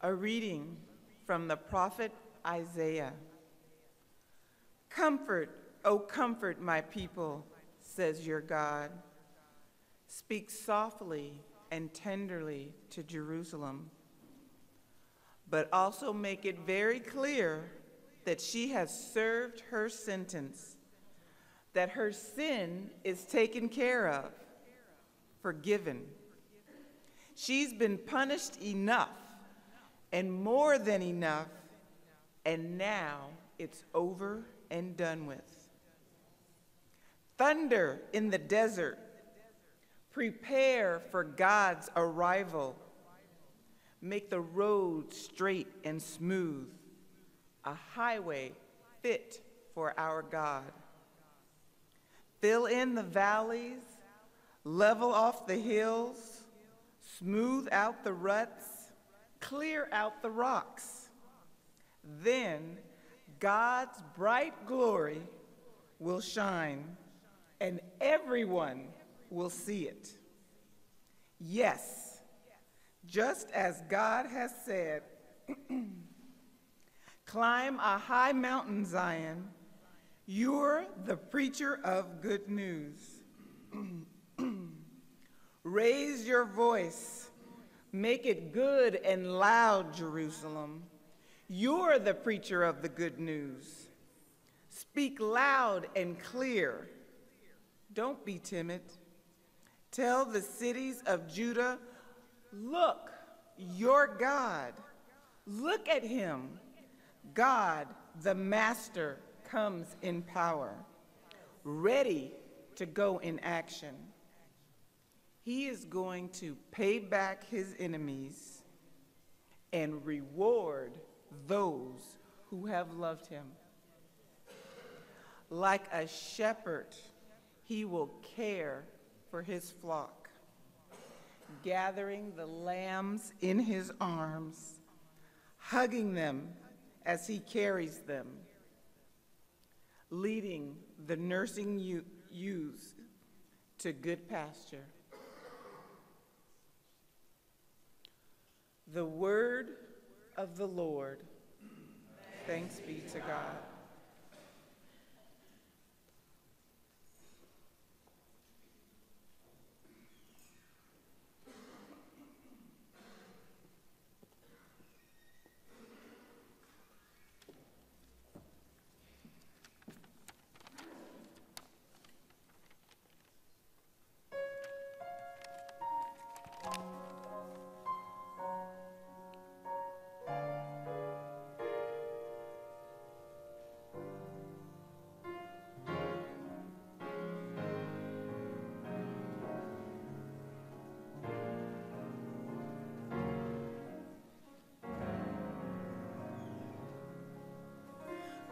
A reading from the prophet Isaiah. Comfort, O comfort my people, says your God. Speak softly and tenderly to Jerusalem, but also make it very clear that she has served her sentence, that her sin is taken care of, forgiven. She's been punished enough and more than enough, and now it's over and done with. Thunder in the desert. Prepare for God's arrival. Make the road straight and smooth, a highway fit for our God. Fill in the valleys, level off the hills, smooth out the ruts, clear out the rocks. Then God's bright glory will shine, and everyone will see it. Yes, just as God has said, climb a high mountain, Zion. You're the preacher of good news. Raise your voice. Make it good and loud, Jerusalem. You're the preacher of the good news. Speak loud and clear. Don't be timid. Tell the cities of Judah, look, your God. Look at him. God, the Master, comes in power, ready to go in action. He is going to pay back his enemies and reward those who have loved him. Like a shepherd, he will care for his flock, gathering the lambs in his arms, hugging them as he carries them, leading the nursing ewes to good pasture. The word of the Lord. Thanks be to God.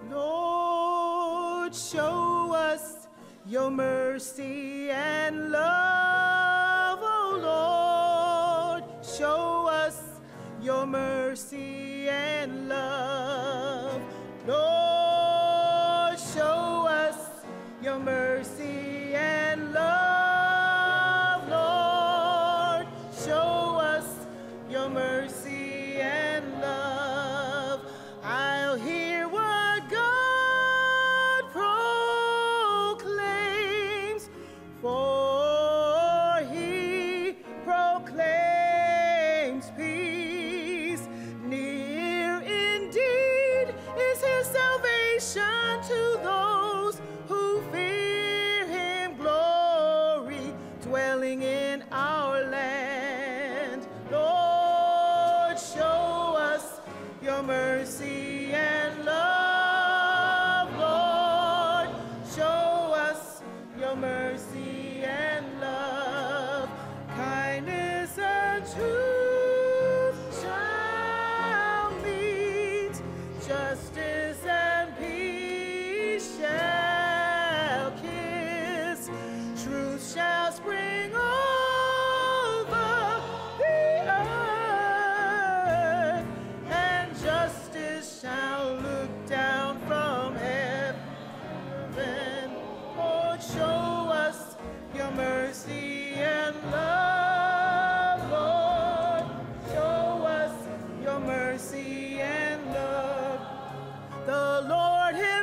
Lord, show us your mercy and love, oh Lord, show us your mercy and love. Lord, show us your mercy and love. Lord, show us your mercy and love. I'll hear what God proclaims, for he proclaims peace. Near indeed is his salvation to those who fear him, glory dwelling in our land. Lord, show us your mercy and love. Lord, show us your mercy and love. Kindness and truth shall meet, justice and peace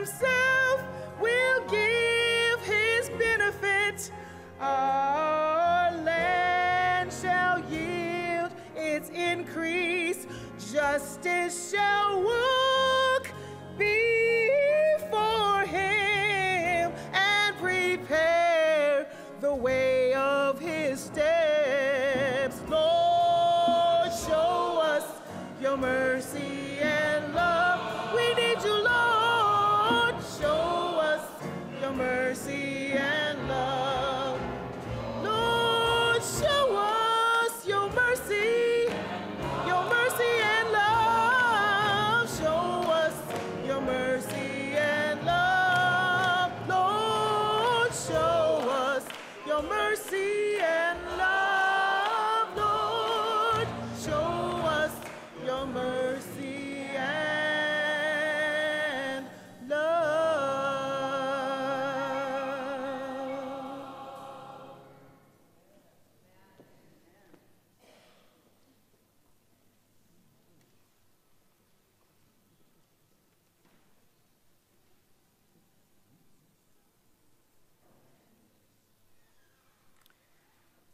himself will give his benefit. Our land shall yield its increase. Justice shall walk before him and prepare the way of his steps. Lord, show us your mercy and love. We need you, Lord. Show us your mercy and love. Lord, show us your mercy and love. Show us your mercy and love. Lord, show us your mercy and love. Lord, show us your mercy and love.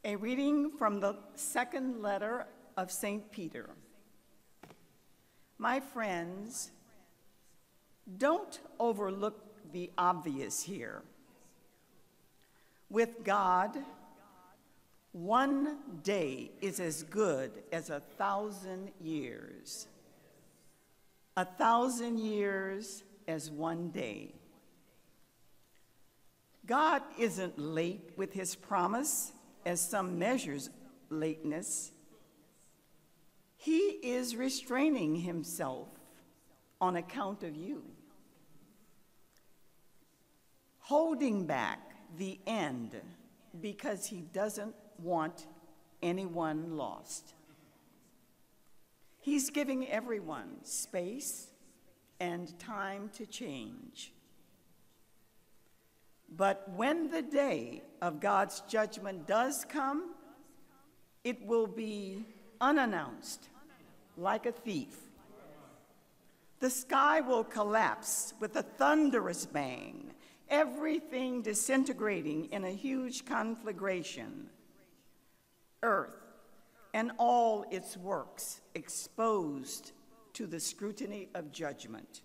A reading from the second letter of St. Peter. My friends, don't overlook the obvious here. With God, one day is as good as 1,000 years. 1,000 years as one day. God isn't late with his promise, as some measures lateness. He is restraining himself on account of you, holding back the end because he doesn't want anyone lost. He's giving everyone space and time to change. But when the day of God's judgment does come, it will be unannounced, like a thief. The sky will collapse with a thunderous bang, everything disintegrating in a huge conflagration. Earth and all its works exposed to the scrutiny of judgment.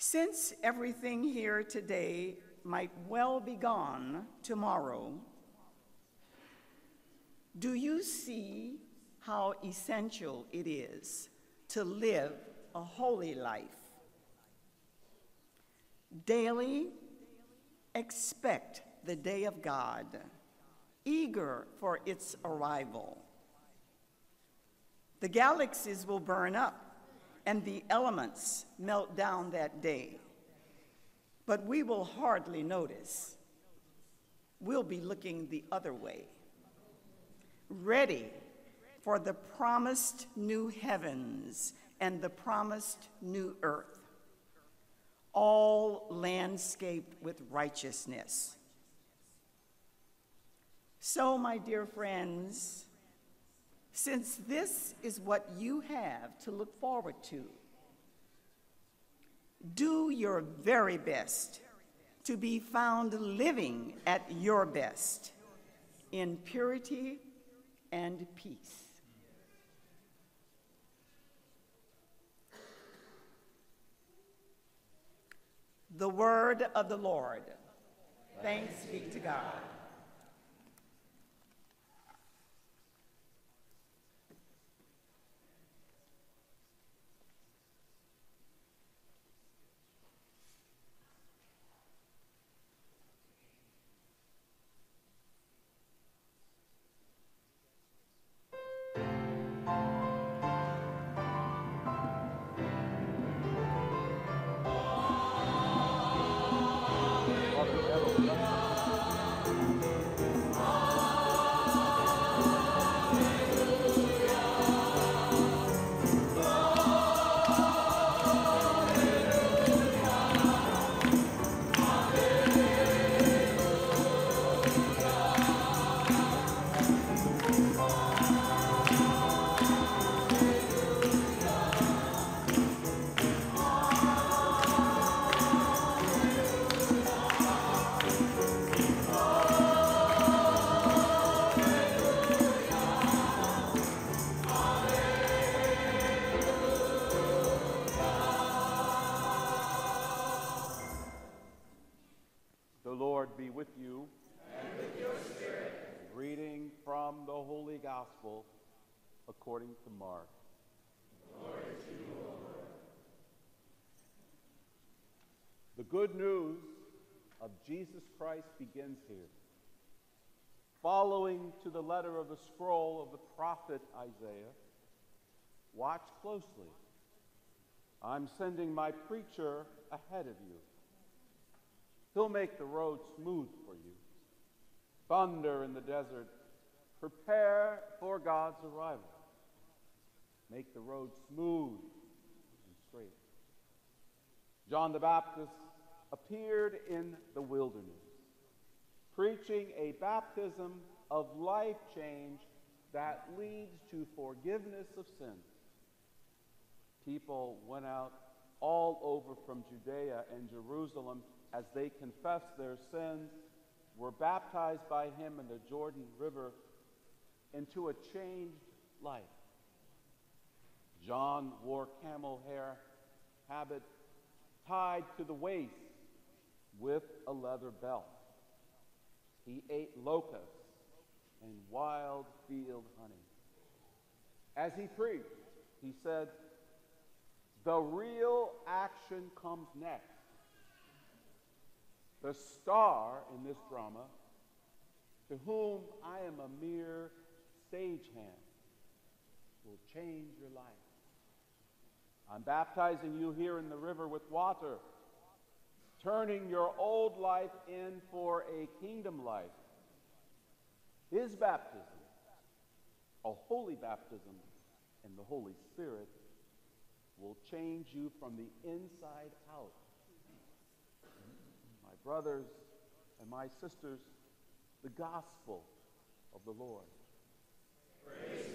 Since everything here today might well be gone tomorrow, do you see how essential it is to live a holy life? Daily, expect the day of God, eager for its arrival. The galaxies will burn up and the elements melt down that day, but we will hardly notice. We'll be looking the other way, ready for the promised new heavens and the promised new earth, all landscaped with righteousness. So, my dear friends, since this is what you have to look forward to, do your very best to be found living at your best in purity and peace. The word of the Lord. Thanks be to God. Gospel according to Mark. Glory to you, O Lord. The good news of Jesus Christ begins here. Following to the letter of the scroll of the prophet Isaiah, watch closely. I'm sending my preacher ahead of you. He'll make the road smooth for you. Thunder in the desert. Prepare for God's arrival. Make the road smooth and straight. John the Baptist appeared in the wilderness, preaching a baptism of life change that leads to forgiveness of sins. People went out all over from Judea and Jerusalem as they confessed their sins, were baptized by him in the Jordan River into a changed life. John wore camel hair habit tied to the waist with a leather belt. He ate locusts and wild field honey. As he preached, he said, "The real action comes next. The star in this drama, to whom I am a mere stagehand, will change your life. I'm baptizing you here in the river with water, turning your old life in for a kingdom life. His baptism, a holy baptism in the Holy Spirit, will change you from the inside out." My brothers and my sisters, the gospel of the Lord. Praise